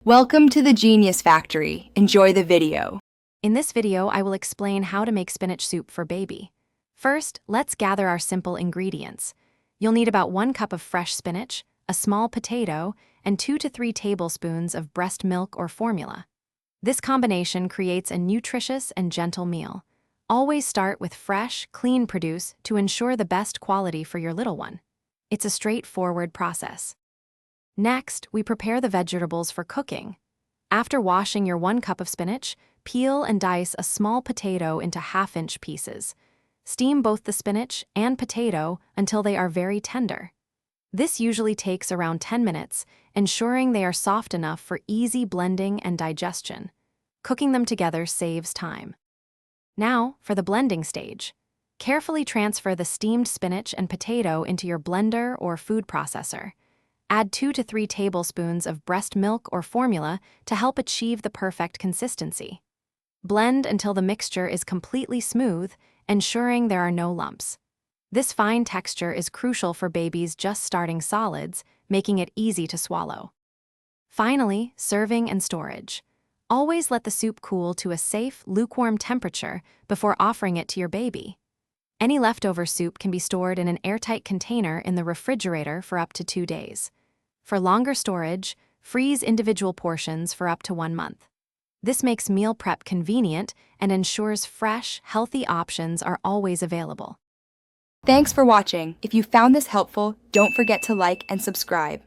Welcome to the Genius Factory. Enjoy the video. In this video, I will explain how to make spinach soup for baby. First, let's gather our simple ingredients. You'll need about 1 cup of fresh spinach, a small potato, and 2 to 3 tablespoons of breast milk or formula. This combination creates a nutritious and gentle meal. Always start with fresh, clean produce to ensure the best quality for your little one. It's a straightforward process. Next, we prepare the vegetables for cooking. After washing your 1 cup of spinach, peel and dice a small potato into half-inch pieces. Steam both the spinach and potato until they are very tender. This usually takes around 10 minutes, ensuring they are soft enough for easy blending and digestion. Cooking them together saves time. Now, for the blending stage. Carefully transfer the steamed spinach and potato into your blender or food processor. Add 2 to 3 tablespoons of breast milk or formula to help achieve the perfect consistency. Blend until the mixture is completely smooth, ensuring there are no lumps. This fine texture is crucial for babies just starting solids, making it easy to swallow. Finally, serving and storage. Always let the soup cool to a safe, lukewarm temperature before offering it to your baby. Any leftover soup can be stored in an airtight container in the refrigerator for up to 2 days. For longer storage, freeze individual portions for up to 1 month. This makes meal prep convenient and ensures fresh, healthy options are always available. Thanks for watching. If you found this helpful, don't forget to like and subscribe.